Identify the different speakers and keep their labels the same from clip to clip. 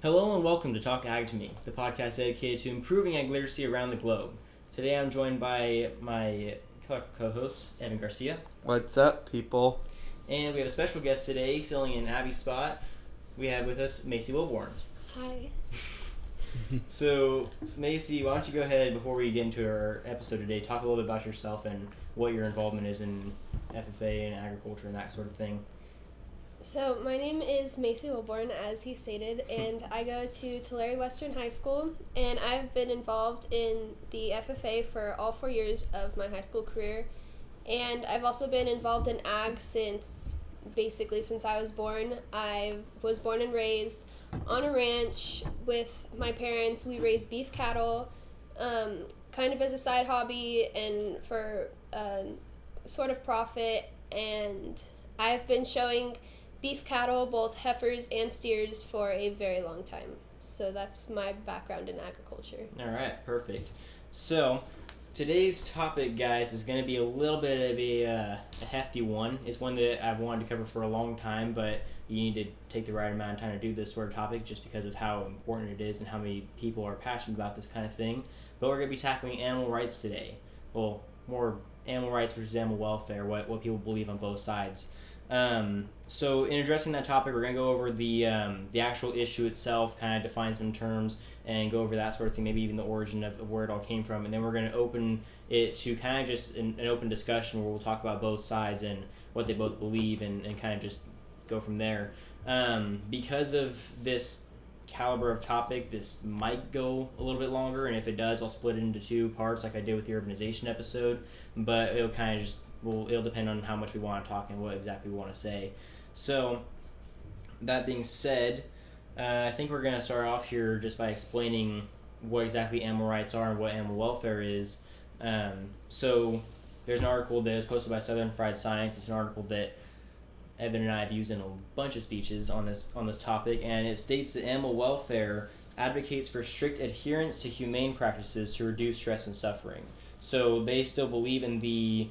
Speaker 1: Hello and welcome to Talk Ag to Me, the podcast dedicated to improving ag literacy around the globe. Today I'm joined by my co-host, Evan Garcia.
Speaker 2: What's up, people?
Speaker 1: And we have a special guest today, filling in Abby's spot. We have with us Macy Wilborn.
Speaker 3: Hi.
Speaker 1: So, Macy, why don't you go ahead, before we get into our episode today, talk a little bit about yourself and what your involvement is in FFA and agriculture and that sort of thing.
Speaker 3: So my name is Macy Wilborn, as he stated, and I go to Tulare Western High School, and I've been involved in the FFA for all 4 years of my high school career, and I've also been involved in ag since I was born. I was born and raised on a ranch with my parents. We raised beef cattle, kind of as a side hobby and for sort of profit, and I've been showing beef cattle, both heifers and steers, for a very long time. So that's my background in agriculture.
Speaker 1: All right, perfect. So today's topic, guys, is going to be a little bit of a hefty one. It's one that I've wanted to cover for a long time, but you need to take the right amount of time to do this sort of topic just because of how important it is and how many people are passionate about this kind of thing. But we're going to be tackling animal rights today. Well, more animal rights versus animal welfare, what people believe on both sides. So in addressing that topic, we're going to go over the actual issue itself, kind of define some terms, and go over that sort of thing, maybe even the origin of where it all came from. And then we're going to open it to kind of just an open discussion where we'll talk about both sides and what they both believe and kind of just go from there. Because of this caliber of topic, this might go a little bit longer, and if it does, I'll split it into two parts like I did with the urbanization episode, but it'll kind of just it'll depend on how much we want to talk and what exactly we want to say. So, that being said, I think we're going to start off here just by explaining what exactly animal rights are and what animal welfare is. So, there's an article that is posted by Southern Fried Science. It's an article that Evan and I have used in a bunch of speeches on this topic, and it states that animal welfare advocates for strict adherence to humane practices to reduce stress and suffering. So, they still believe in the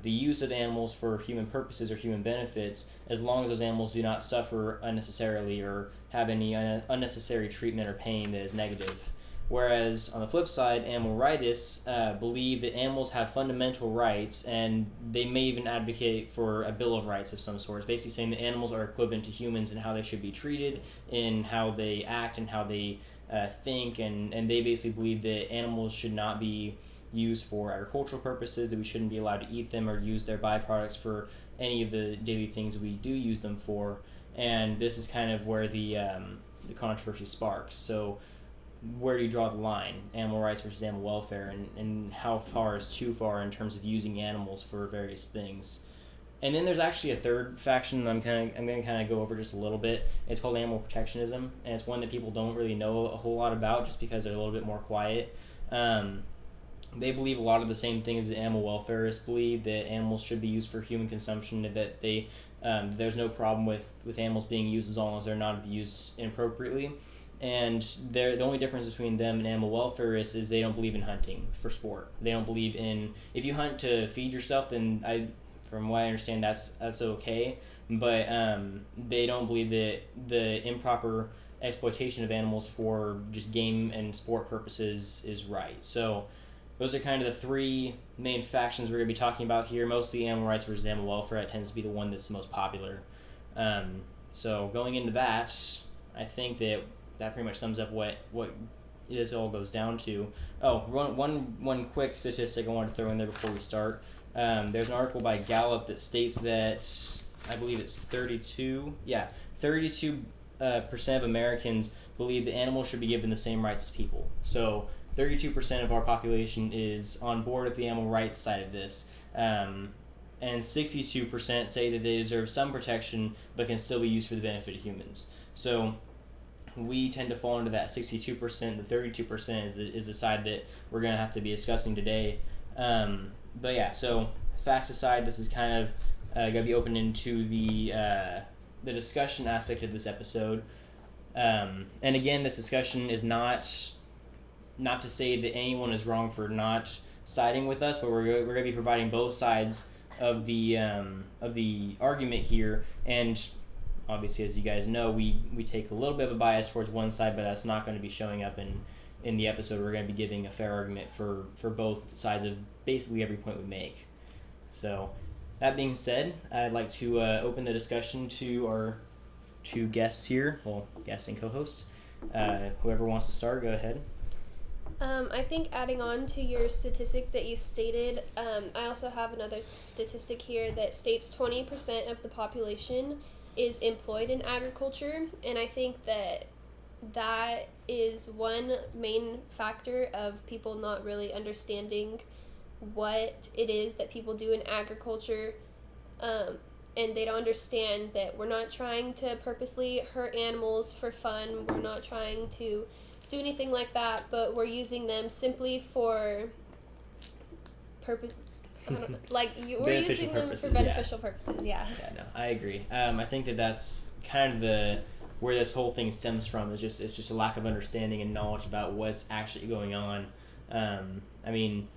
Speaker 1: use of animals for human purposes or human benefits, as long as those animals do not suffer unnecessarily or have any unnecessary treatment or pain that is negative. Whereas, on the flip side, animal rightists believe that animals have fundamental rights, and they may even advocate for a Bill of Rights of some sort. It's basically saying that animals are equivalent to humans in how they should be treated, in how they act, and how they think, and they basically believe that animals should not be used for agricultural purposes, that we shouldn't be allowed to eat them or use their byproducts for any of the daily things we do use them for. And this is kind of where the controversy sparks. So where do you draw the line, animal rights versus animal welfare, and how far is too far in terms of using animals for various things? And then there's actually a third faction that I'm going to kind of go over just a little bit. It's called animal protectionism, and it's one that people don't really know a whole lot about just because they're a little bit more quiet. They believe a lot of the same things that animal welfarists believe, that animals should be used for human consumption, that there's no problem with animals being used as long as they're not used inappropriately. And the only difference between them and animal welfarists is they don't believe in hunting for sport. They don't believe in, if you hunt to feed yourself, then from what I understand, that's okay. But they don't believe that the improper exploitation of animals for just game and sport purposes is right. So those are kind of the three main factions we're going to be talking about here. Mostly animal rights versus animal welfare. It tends to be the one that's the most popular. So going into that, I think that pretty much sums up what this all goes down to. Oh, one quick statistic I want to throw in there before we start. There's an article by Gallup that states that, I believe it's 32% of Americans believe that animals should be given the same rights as people. So 32% of our population is on board with the animal rights side of this, and 62% say that they deserve some protection but can still be used for the benefit of humans. So we tend to fall into that 62%. The 32% is the side that we're going to have to be discussing today. But yeah, so facts aside, this is kind of going to be open into the discussion aspect of this episode. And again, this discussion is not to say that anyone is wrong for not siding with us, but we're going to be providing both sides of the argument here, and obviously, as you guys know, we take a little bit of a bias towards one side, but that's not going to be showing up in the episode. We're going to be giving a fair argument for both sides of basically every point we make. So, that being said, I'd like to open the discussion to our two guests here. Well, guest and co-host. Whoever wants to start, go ahead.
Speaker 3: I think adding on to your statistic that you stated, I also have another statistic here that states 20% of the population is employed in agriculture, and I think that is one main factor of people not really understanding what it is that people do in agriculture, and they don't understand that we're not trying to purposely hurt animals for fun. We're not trying to do anything like that, but we're using them simply for purpose. We're using them for beneficial purposes. Yeah.
Speaker 1: Yeah, no, I agree. I think that's kind of where this whole thing stems from. It's just a lack of understanding and knowledge about what's actually going on. I mean,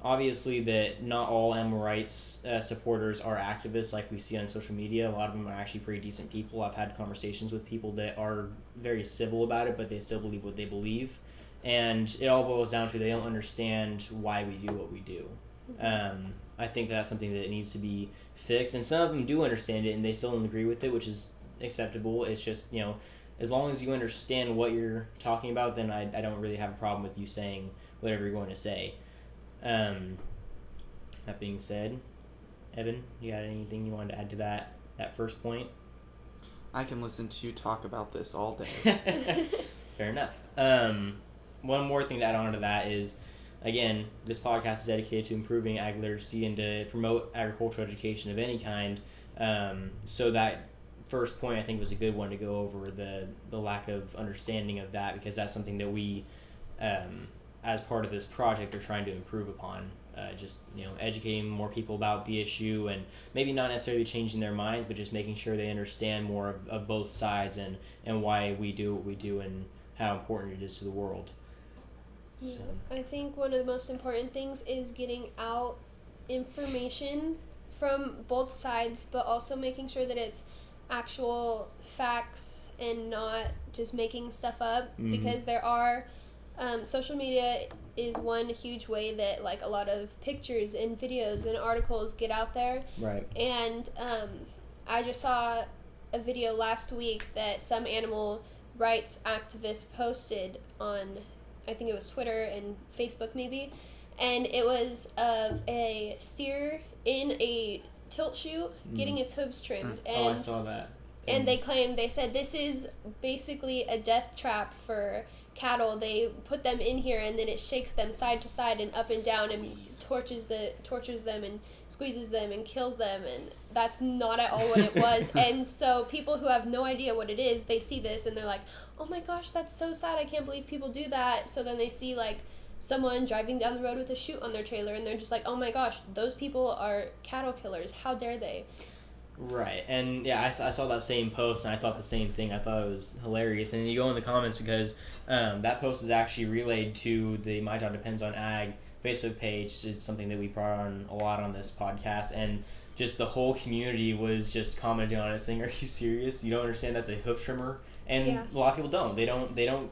Speaker 1: obviously that not all animal rights supporters are activists like we see on social media. A lot of them are actually pretty decent people. I've had conversations with people that are very civil about it, but they still believe what they believe. And it all boils down to they don't understand why we do what we do. I think that's something that needs to be fixed. And some of them do understand it and they still don't agree with it, which is acceptable. It's just, as long as you understand what you're talking about, then I don't really have a problem with you saying whatever you're going to say. That being said, Evan, you got anything you wanted to add to that first point?
Speaker 2: I can listen to you talk about this all day.
Speaker 1: Fair enough. One more thing to add on to that is, again, this podcast is dedicated to improving ag literacy and to promote agricultural education of any kind. So that first point I think was a good one to go over, the lack of understanding of that, because that's something that we as part of this project are trying to improve upon. Just educating more people about the issue, and maybe not necessarily changing their minds, but just making sure they understand more of both sides and why we do what we do and how important it is to the world.
Speaker 3: So. I think one of the most important things is getting out information from both sides, but also making sure that it's actual facts and not just making stuff up, because there are social media is one huge way that a lot of pictures and videos and articles get out there.
Speaker 1: Right.
Speaker 3: And I just saw a video last week that some animal rights activists posted on, I think it was Twitter and Facebook maybe, and it was of a steer in a tilt chute getting its hooves trimmed. And,
Speaker 1: I saw that.
Speaker 3: And they said this is basically a death trap for cattle. They put them in here and then it shakes them side to side and up and down and tortures them and squeezes them and kills them, and that's not at all what it was. And so people who have no idea what it is, they see this and they're like, oh my gosh, that's so sad, I can't believe people do that. So then they see someone driving down the road with a chute on their trailer and they're just like, oh my gosh, those people are cattle killers, how dare they.
Speaker 1: Right, and yeah, I saw that same post, and I thought the same thing. I thought it was hilarious. And you go in the comments because that post is actually relayed to the My Job Depends on Ag Facebook page. It's something that we brought on a lot on this podcast, and just the whole community was just commenting on it, saying, "Are you serious? You don't understand that's a hoof trimmer?" And a lot of people don't. They don't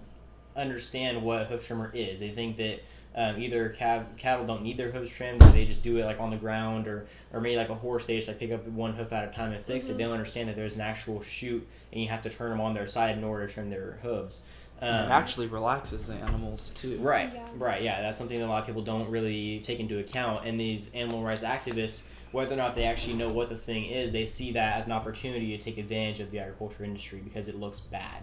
Speaker 1: understand what a hoof trimmer is. They think that either cattle don't need their hooves trimmed, or they just do it on the ground, or maybe a horse, they just pick up one hoof at a time and fix it. They don't understand that there's an actual chute and you have to turn them on their side in order to trim their hooves.
Speaker 2: It actually relaxes the animals too.
Speaker 1: Right, yeah, that's something that a lot of people don't really take into account. And these animal rights activists, whether or not they actually know what the thing is, they see that as an opportunity to take advantage of the agriculture industry because it looks bad.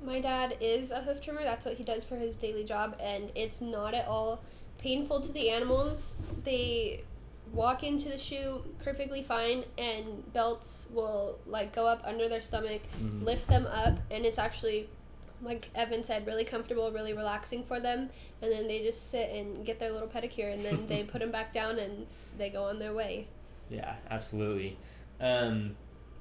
Speaker 3: My dad is a hoof trimmer. That's what he does for his daily job, and it's not at all painful to the animals. They walk into the chute perfectly fine, and belts will go up under their stomach, lift them up, and it's actually, like Evan said, really comfortable, really relaxing for them. And then they just sit and get their little pedicure, and then they put them back down and they go on their way.
Speaker 1: Yeah, absolutely.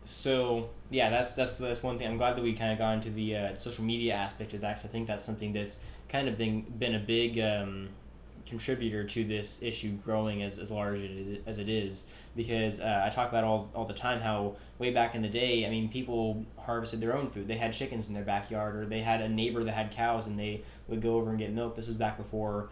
Speaker 1: So yeah, that's one thing. I'm glad that we kind of got into the social media aspect of that, because I think that's something that's kind of been a big kind contributor to this issue growing as large as it is, because I talk about all the time how way back in the day, I mean, people harvested their own food. They had chickens in their backyard, or they had a neighbor that had cows and they would go over and get milk. This was back before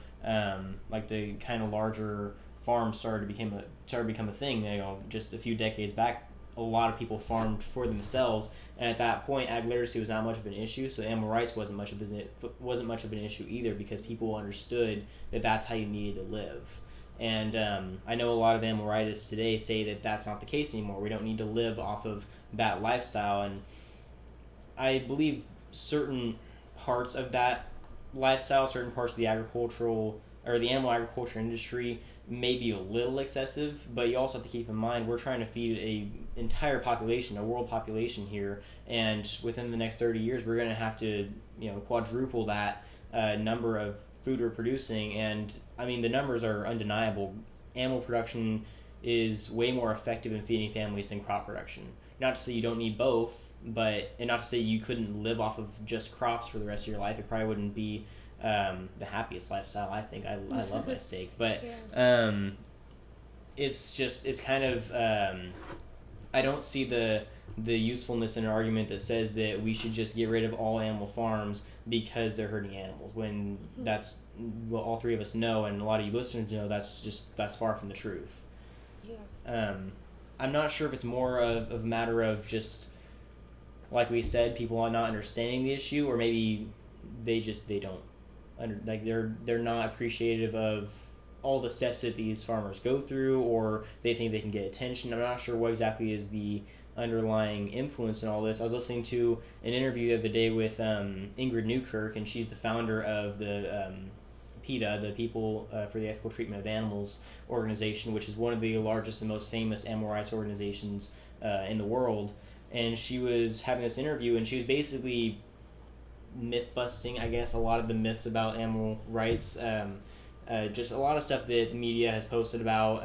Speaker 1: like the kind of larger farms started to become a thing. Just a few decades back, a lot of people farmed for themselves, and at that point, ag literacy was not much of an issue. So animal rights wasn't much of an issue either, because people understood that that's how you needed to live. And I know a lot of animal rightists today say that that's not the case anymore. We don't need to live off of that lifestyle, and I believe certain parts of that lifestyle, certain parts of the agricultural or the animal agriculture industry may be a little excessive, but you also have to keep in mind we're trying to feed a entire population, a world population here, and within the next 30 years we're going to have to quadruple that number of food we're producing. And I mean, the numbers are undeniable. Animal production is way more effective in feeding families than crop production. Not to say you don't need both, and not to say you couldn't live off of just crops for the rest of your life. It probably wouldn't be the happiest lifestyle. I think I love my steak, but it's kind of I don't see the usefulness in an argument that says that we should just get rid of all animal farms because they're hurting animals, when that's what all three of us know, and a lot of you listeners know that's far from the truth. I'm not sure if it's more of a matter of just, like we said, people are not understanding the issue, or maybe they don't they're not appreciative of all the steps that these farmers go through, or they think they can get attention. I'm not sure what exactly is the underlying influence in all this. I was listening to an interview the other day with Ingrid Newkirk, and she's the founder of the PETA, the People for the Ethical Treatment of Animals organization, which is one of the largest and most famous animal rights organizations in the world. And she was having this interview, and she was basically myth-busting, I guess, a lot of the myths about animal rights. Just a lot of stuff that the media has posted about.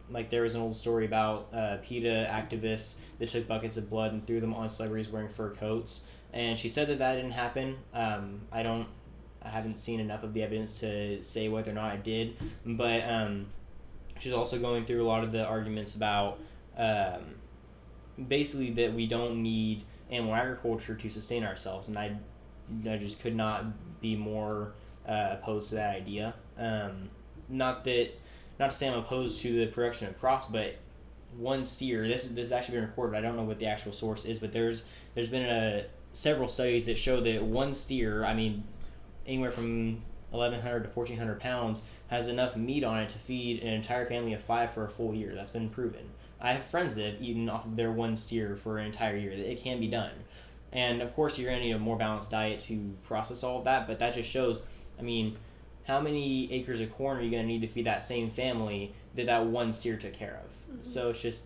Speaker 1: Like there was an old story about PETA activists that took buckets of blood and threw them on celebrities wearing fur coats. And she said that didn't happen. I haven't seen enough of the evidence to say whether or not it did. But she's also going through a lot of the arguments about basically that we don't need animal agriculture to sustain ourselves. And I just could not be more opposed to that idea. Not to say I'm opposed to the production of crops, but one steer. This has actually been recorded. I don't know what the actual source is, but there's been several studies that show that one steer, I mean, anywhere from 1,100 to 1,400 pounds, has enough meat on it to feed an entire family of 5 for a full year. That's been proven. I have friends that have eaten off of their one steer for an entire year. It can be done. And of course, you're going to need a more balanced diet to process all of that, but that just shows, I mean, how many acres of corn are you going to need to feed that same family that one steer took care of? Mm-hmm. So it's just,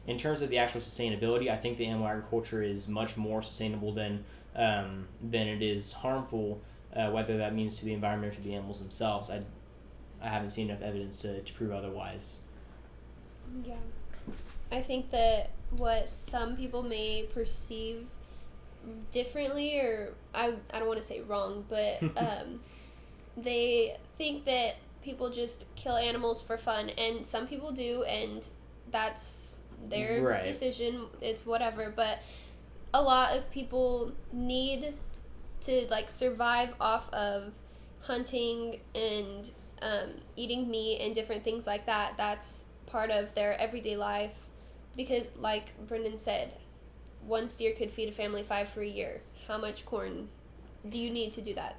Speaker 1: in terms of the actual sustainability, I think the animal agriculture is much more sustainable than it is harmful, whether that means to the environment or to the animals themselves. I haven't seen enough evidence to prove otherwise.
Speaker 3: Yeah. I think that what some people may perceive differently, or I don't want to say wrong, but they think that people just kill animals for fun, and some people do, and that's their decision. It's whatever, but a lot of people need to survive off of hunting and eating meat and different things like that. That's part of their everyday life, because like Brendan said, one steer could feed a family 5 for a year. How much corn do you need to do that?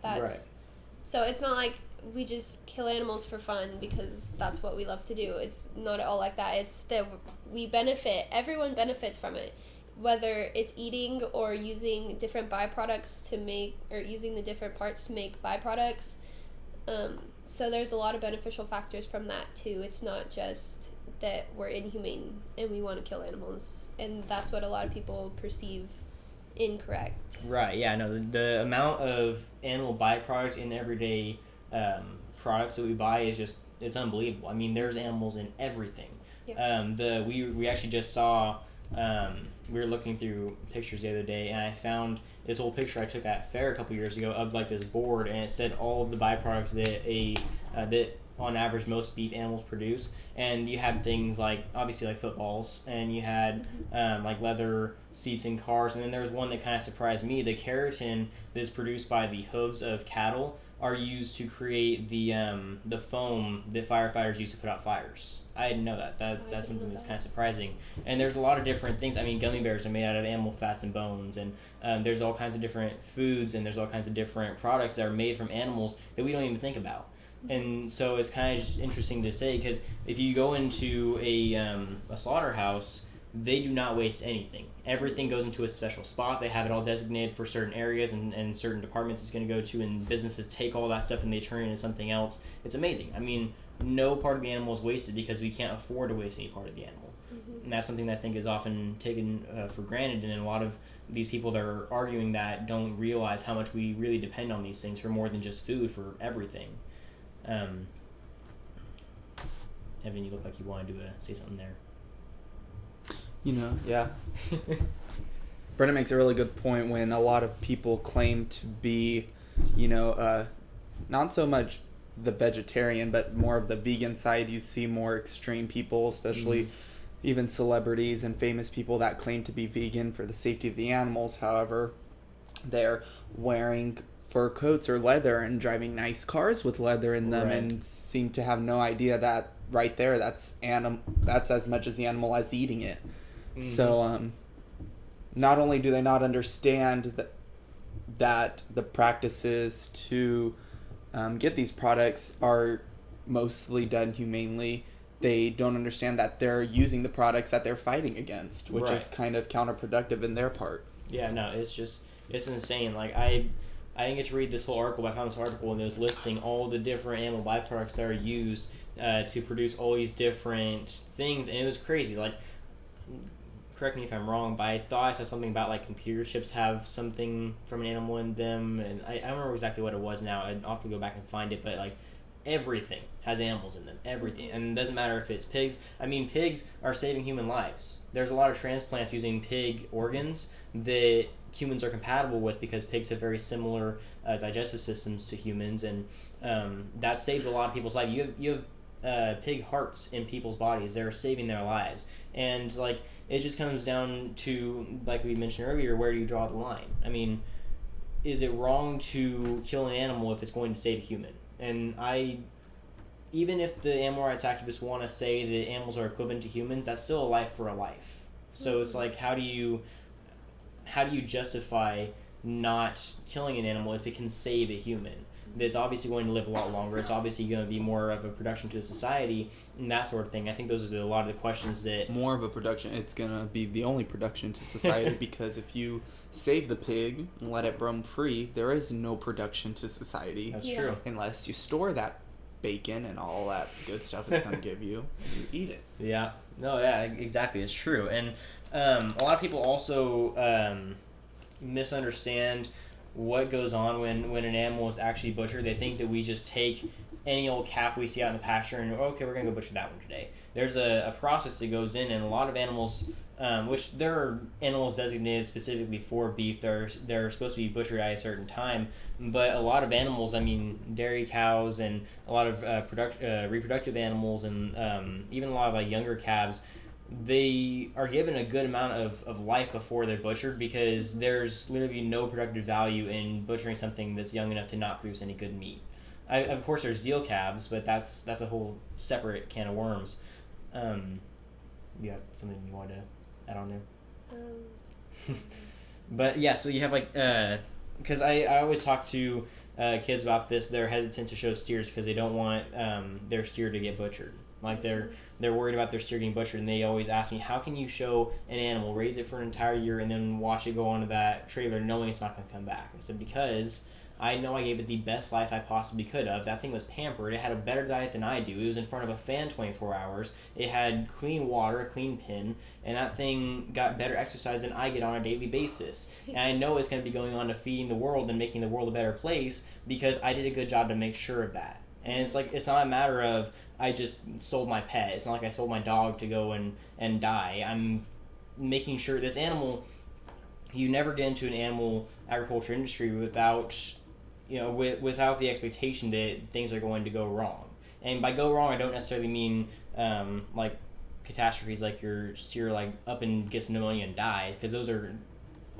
Speaker 3: So it's not like we just kill animals for fun because that's what we love to do. It's not at all like that. It's that we benefit. Everyone benefits from it, whether it's eating or using different byproducts to make, or using the different parts to make byproducts. So there's a lot of beneficial factors from that too. It's not just that we're inhumane and we want to kill animals, and that's what a lot of people perceive incorrect. Right,
Speaker 1: yeah, no, the amount of animal byproduct in everyday products that we buy is just, it's unbelievable. I mean, there's animals in everything. Yeah. We actually just saw we were looking through pictures the other day, and I found this old picture I took at fair a couple years ago of like this board, and it said all of the byproducts that on average most beef animals produce. And you had things like obviously like footballs, and you had like leather seats in cars, and then there was one that kind of surprised me. The keratin that's produced by the hooves of cattle are used to create the foam that firefighters use to put out fires. I didn't know that. That's something that's kind of surprising. And there's a lot of different things. I mean, gummy bears are made out of animal fats and bones, and there's all kinds of different foods, and there's all kinds of different products that are made from animals that we don't even think about. And so it's kind of just interesting to say, because if you go into a slaughterhouse, they do not waste anything. Everything goes into a special spot. They have it all designated for certain areas and certain departments it's going to go to, and businesses take all that stuff and they turn it into something else. It's amazing. I mean, no part of the animal is wasted because we can't afford to waste any part of the animal. And that's something that I think is often taken for granted, and a lot of these people that are arguing that don't realize how much we really depend on these things for more than just food, for everything. Evan, you look like you wanted to say something there.
Speaker 2: Yeah. Brennan makes a really good point when a lot of people claim to be, not so much the vegetarian, but more of the vegan side. You see more extreme people, especially even celebrities and famous people that claim to be vegan for the safety of the animals. However, they're wearing fur coats or leather and driving nice cars with leather in them, and seem to have no idea that right there, that's as much as the animal as eating it. So not only do they not understand that the practices to get these products are mostly done humanely, they don't understand that they're using the products that they're fighting against, which is kind of counterproductive in their part.
Speaker 1: Yeah, no, it's insane. Like, I didn't get to read this whole article, but I found this article and it was listing all the different animal byproducts that are used to produce all these different things, and it was crazy. Like, correct me if I'm wrong, but I thought I saw something about like computer chips have something from an animal in them, and I don't remember exactly what it was now. I'd have to go back and find it, but like everything has animals in them, everything. And it doesn't matter if it's pigs. I mean, pigs are saving human lives. There's a lot of transplants using pig organs that humans are compatible with because pigs have very similar digestive systems to humans, and that saved a lot of people's lives. You have pig hearts in people's bodies. They're saving their lives. And like, it just comes down to, like we mentioned earlier, where do you draw the line? I mean, is it wrong to kill an animal if it's going to save a human? And even if the animal rights activists want to say that animals are equivalent to humans, that's still a life for a life. So it's like, how do you justify not killing an animal if it can save a human? That's obviously going to live a lot longer. It's obviously going to be more of a production to the society and that sort of thing. I think those are a lot of the questions that...
Speaker 2: More of a production. It's going to be the only production to society because if you save the pig and let it roam free, there is no production to society.
Speaker 1: That's true.
Speaker 2: Unless you store that bacon and all that good stuff it's going to give you, and you eat it.
Speaker 1: Yeah. No, yeah, exactly. It's true. And a lot of people also misunderstand what goes on when an animal is actually butchered. They think that we just take any old calf we see out in the pasture and, okay, we're going to go butcher that one today. There's a process that goes in, and a lot of animals, which there are animals designated specifically for beef, they're supposed to be butchered at a certain time, but a lot of animals, I mean, dairy cows and a lot of reproductive animals, and even a lot of like younger calves, they are given a good amount of life before they're butchered, because there's literally no productive value in butchering something that's young enough to not produce any good meat. Of course, there's veal calves, but that's a whole separate can of worms. You have something you want to add on there? But yeah, so you have like, because I always talk to kids about this. They're hesitant to show steers because they don't want their steer to get butchered. Like, they're worried about their steer getting butchered, and they always ask me, how can you show an animal, raise it for an entire year, and then watch it go onto that trailer knowing it's not going to come back? I said, because I know I gave it the best life I possibly could have. That thing was pampered. It had a better diet than I do. It was in front of a fan 24 hours. It had clean water, a clean pen, and that thing got better exercise than I get on a daily basis. And I know it's going to be going on to feeding the world and making the world a better place because I did a good job to make sure of that. And it's like, it's not a matter of I just sold my pet. It's not like I sold my dog to go and die. making sure this animal, you never get into an animal agriculture industry without, without the expectation that things are going to go wrong. And by go wrong, I don't necessarily mean like catastrophes, like your steer like up and gets pneumonia and dies, because those are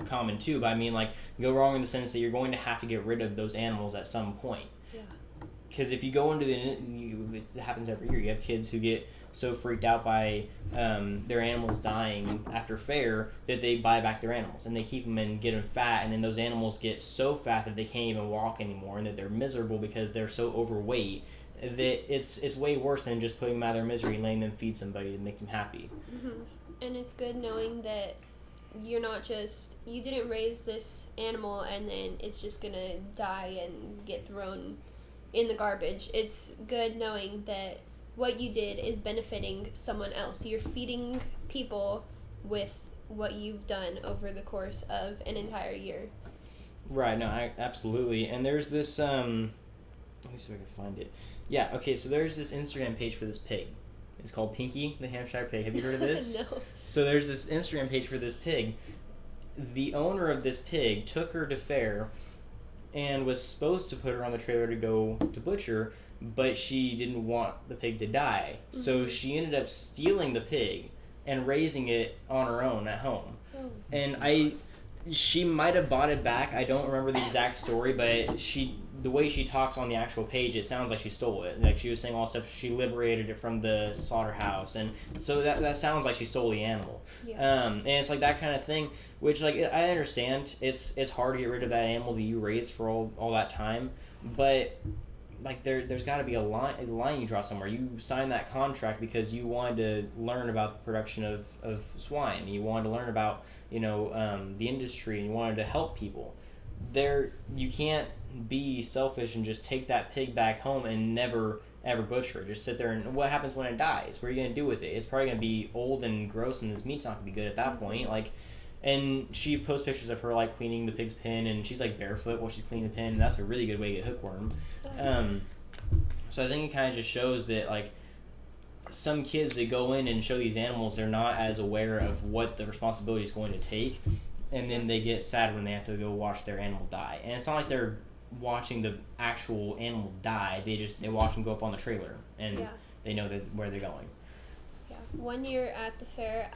Speaker 1: common too. But I mean like go wrong in the sense that you're going to have to get rid of those animals at some point. Yeah. Because if you go into it happens every year. You have kids who get so freaked out by their animals dying after fair that they buy back their animals and they keep them and get them fat, and then those animals get so fat that they can't even walk anymore, and that they're miserable because they're so overweight that it's way worse than just putting them out of their misery and letting them feed somebody to make them happy.
Speaker 3: Mm-hmm. And it's good knowing that you didn't raise this animal and then it's just gonna die and get thrown in the garbage. It's good knowing that what you did is benefiting someone else. You're feeding people with what you've done over the course of an entire year.
Speaker 1: Right, no, absolutely. And there's this, let me see if I can find it. Yeah, okay, so there's this Instagram page for this pig. It's called Pinky, the Hampshire pig. Have you heard of this?
Speaker 3: No.
Speaker 1: So there's this Instagram page for this pig. The owner of this pig took her to fair and was supposed to put her on the trailer to go to butcher, but she didn't want the pig to die. Mm-hmm. So she ended up stealing the pig and raising it on her own at home. Oh. And she might have bought it back. I don't remember the exact story, but the way she talks on the actual page, it sounds like she stole it. Like she was saying all stuff, she liberated it from the slaughterhouse, and so that sounds like she stole the animal. Yeah. And it's like that kind of thing, which like I understand. It's hard to get rid of that animal that you raised for all that time, but like there's got to be a line you draw somewhere. You signed that contract because you wanted to learn about the production of swine. You wanted to learn about the industry, and you wanted to help people. You can't be selfish and just take that pig back home and never ever butcher it. Just sit there, and what happens when it dies? What are you gonna do with it? It's probably gonna be old and gross, and this meat's not gonna be good at that point. Like, and she posts pictures of her like cleaning the pig's pen, and she's like barefoot while she's cleaning the pen. And that's a really good way to get hookworm. So I think it kind of just shows that like some kids that go in and show these animals, they're not as aware of what the responsibility is going to take, and then they get sad when they have to go watch their animal die. And it's not like they're watching the actual animal die. They watch them go up on the trailer, and they know where they're going.
Speaker 3: Yeah. One year at the fair,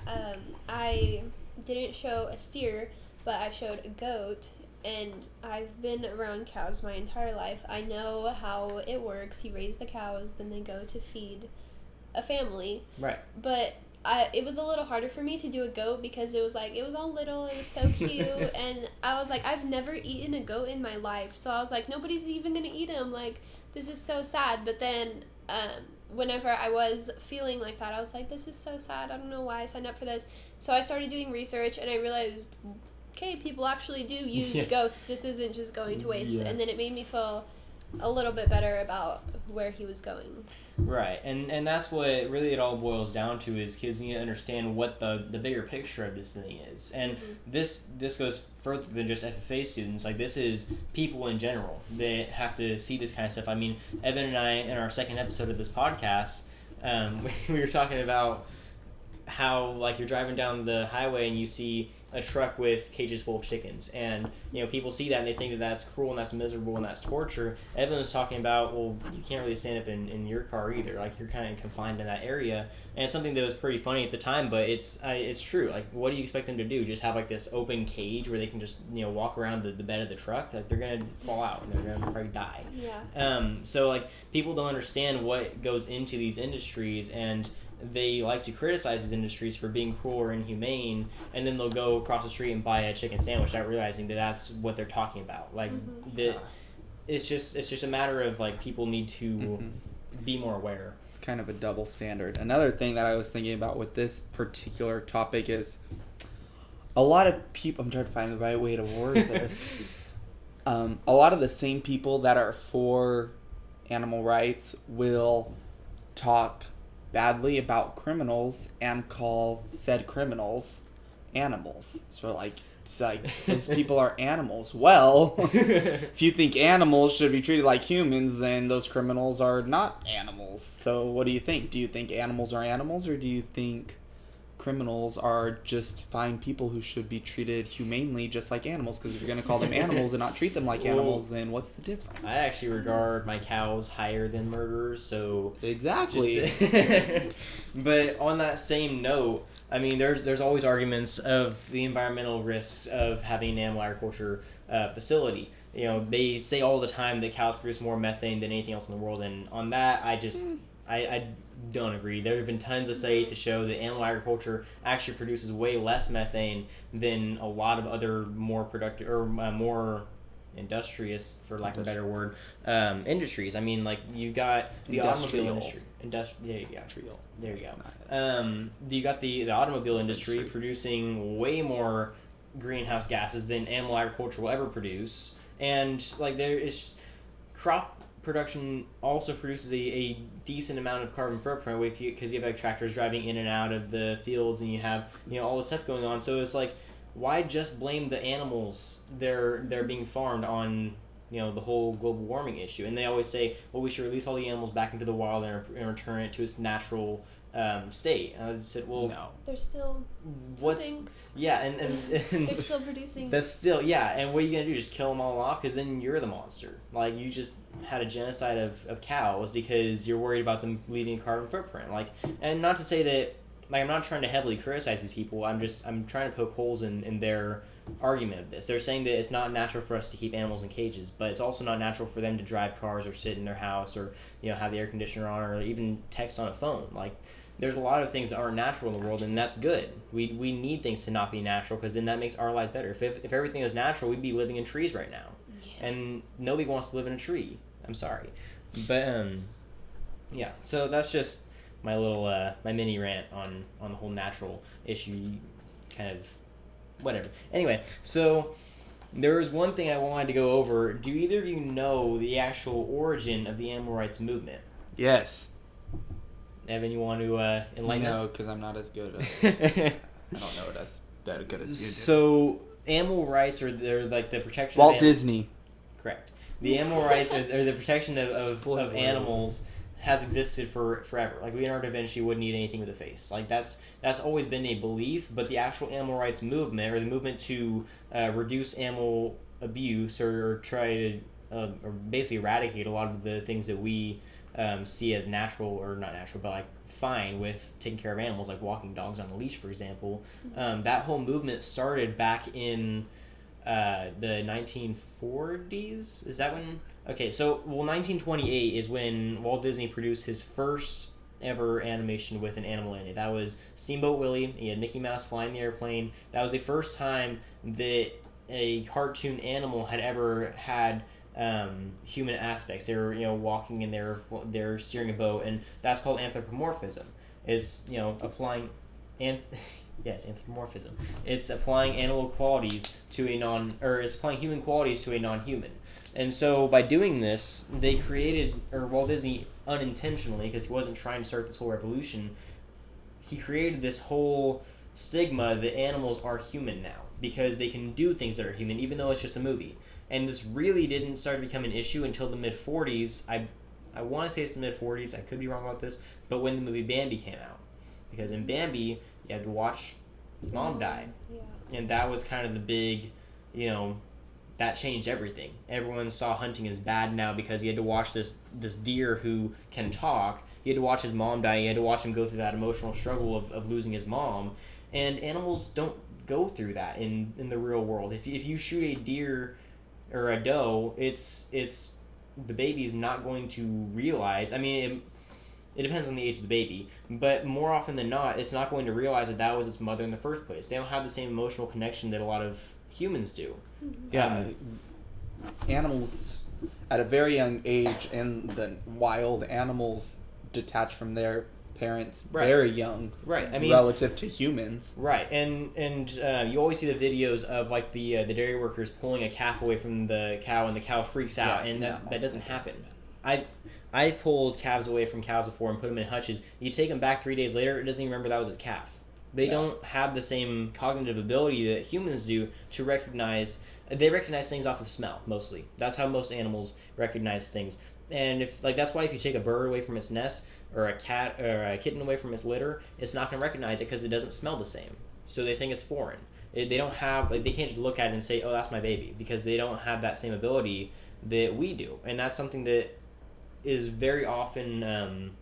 Speaker 3: I didn't show a steer, but I showed a goat. And I've been around cows my entire life. I know how it works. You raise the cows, then they go to feed a family. Right. But it was a little harder for me to do a goat because it was all little, it was so cute, and I was like, I've never eaten a goat in my life, so I was like, nobody's even gonna eat him, like, this is so sad. But then whenever I was feeling like that, I was like, this is so sad, I don't know why I signed up for this. So I started doing research, and I realized, okay, people actually do use goats, this isn't just going to waste. And then it made me feel a little bit better about where he was going.
Speaker 1: Right, and that's what really it all boils down to, is kids need to understand what the bigger picture of this thing is. And this goes further than just FFA students. Like, this is people in general that have to see this kind of stuff. I mean, Evan and I, in our second episode of this podcast, we were talking about how, like, you're driving down the highway and you see a truck with cages full of chickens, and people see that and they think that that's cruel and that's miserable and that's torture. Evan was talking about, well, you can't really stand up in your car either, like, you're kind of confined in that area. And it's something that was pretty funny at the time, but it's true. Like, what do you expect them to do? Just have like this open cage where they can just walk around the bed of the truck? Like, they're gonna fall out and they're gonna probably die. So like, people don't understand what goes into these industries, and they like to criticize these industries for being cruel or inhumane, and then they'll go across the street and buy a chicken sandwich without realizing that that's what they're talking about. Like, it's just a matter of, like, people need to be more aware.
Speaker 2: Kind of a double standard. Another thing that I was thinking about with this particular topic is a lot of people, I'm trying to find the right way to word this, a lot of the same people that are for animal rights will talk badly about criminals and call said criminals animals. So it's like those people are animals. Well, if you think animals should be treated like humans, then those criminals are not animals. So what do you think? Do you think animals are animals, or do you think criminals are just fine people who should be treated humanely, just like animals. Because if you're going to call them animals and not treat them like animals, then what's the difference?
Speaker 1: I actually regard my cows higher than murderers, so
Speaker 2: Exactly.
Speaker 1: But on that same note, I mean, there's always arguments of the environmental risks of having an animal agriculture facility. You know, they say all the time that cows produce more methane than anything else in the world, and on that, I don't agree. There have been tons of studies to show that animal agriculture actually produces way less methane than a lot of other more productive or more industrious, for lack of a better word, industries. I mean, like, you got the automobile industry. There you go. There you go. You got the automobile industry producing way more greenhouse gases than animal agriculture will ever produce. And, like, there is crop production also produces a decent amount of carbon footprint because you have like tractors driving in and out of the fields, and you have, you know, all this stuff going on. So it's like, why just blame the animals they're being farmed on, you know, the whole global warming issue? And they always say, well, we should release all the animals back into the wild and return it to its natural state. And I said, well,
Speaker 2: no,
Speaker 3: they're still pooping.
Speaker 1: Yeah, and
Speaker 3: they're still producing.
Speaker 1: That's still, yeah. And what are you gonna do? Just kill them all off? Because then you're the monster. Like, you just had a genocide of cows because you're worried about them leaving a carbon footprint. Like, and not to say that, like, I'm not trying to heavily criticize these people. I'm trying to poke holes in their argument of this. They're saying that it's not natural for us to keep animals in cages, but it's also not natural for them to drive cars or sit in their house or, you know, have the air conditioner on or even text on a phone. Like, there's a lot of things that aren't natural in the world, and that's good. We need things to not be natural, because then that makes our lives better. If everything was natural, we'd be living in trees right now. Yeah. And nobody wants to live in a tree. I'm sorry. But, yeah. So that's just my little, my mini rant on the whole natural issue. Kind of, whatever. Anyway, so there was one thing I wanted to go over. Do either of you know the actual origin of the animal rights movement?
Speaker 2: Yes.
Speaker 1: Evan, you want to enlighten us?
Speaker 2: No, because I'm not as good as... I don't know it as good as you do.
Speaker 1: So, animal rights they're like the protection
Speaker 2: Walt
Speaker 1: of...
Speaker 2: Disney.
Speaker 1: Correct. The animal rights are the protection of animals has existed forever. Like, Leonardo da Vinci wouldn't eat anything with a face. Like, that's always been a belief, but the actual animal rights movement, or the movement to reduce animal abuse or try to or basically eradicate a lot of the things that we see as natural, or not natural, but like fine with taking care of animals, like walking dogs on a leash, for example. That whole movement started back in the 1940s. Is that when? Okay, so 1928 is when Walt Disney produced his first ever animation with an animal in it. That was Steamboat Willie. He had Mickey Mouse flying the airplane. That was the first time that a cartoon animal had ever had human aspects. They were, you know, walking and they're steering a boat, and that's called anthropomorphism. It's, you know, applying yes, anthropomorphism. It's applying animal qualities to it's applying human qualities to a non-human. And so by doing this, they created, or Walt Disney unintentionally, because he wasn't trying to start this whole revolution, he created this whole stigma that animals are human now because they can do things that are human, even though it's just a movie. And this really didn't start to become an issue until the mid-40s. I want to say it's the mid-40s. I could be wrong about this. But when the movie Bambi came out. Because in Bambi, you had to watch his mom die. Yeah. And that was kind of the big, you know, that changed everything. Everyone saw hunting as bad now because you had to watch this deer who can talk. You had to watch his mom die. You had to watch him go through that emotional struggle of losing his mom. And animals don't go through that in the real world. If you shoot a deer or a doe, it's the baby's not going to realize. I mean, it depends on the age of the baby, but more often than not, it's not going to realize that was its mother in the first place. They don't have the same emotional connection that a lot of humans do.
Speaker 2: Yeah, animals at a very young age, and the wild animals detach from their parents very young,
Speaker 1: right? I mean,
Speaker 2: relative to humans,
Speaker 1: right? And you always see the videos of like the dairy workers pulling a calf away from the cow, and the cow freaks out, and that doesn't happen. I've pulled calves away from cows before and put them in hutches. You take them back 3 days later, it doesn't even remember that was its calf. They don't have the same cognitive ability that humans do to recognize. They recognize things off of smell, mostly. That's how most animals recognize things. And if like that's why if you take a bird away from its nest or a cat or a kitten away from its litter, it's not going to recognize it because it doesn't smell the same. So they think it's foreign. They don't have like they can't just look at it and say, "Oh, that's my baby," because they don't have that same ability that we do, and that's something that is very often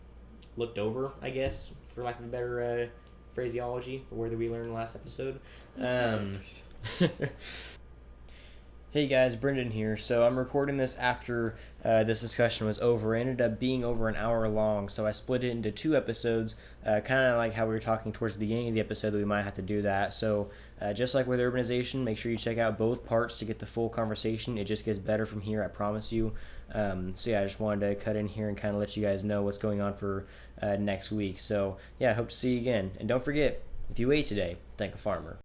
Speaker 1: looked over, I guess, for lack of a better phraseology, the word that we learned in the last episode. Hey guys, Brendan here. So I'm recording this after this discussion was over. It ended up being over an hour long, so I split it into 2 episodes, kind of like how we were talking towards the beginning of the episode that we might have to do that. So just like with urbanization, make sure you check out both parts to get the full conversation. It just gets better from here, I promise you. So yeah, I just wanted to cut in here and kind of let you guys know what's going on for next week. So yeah, I hope to see you again. And don't forget, if you ate today, thank a farmer.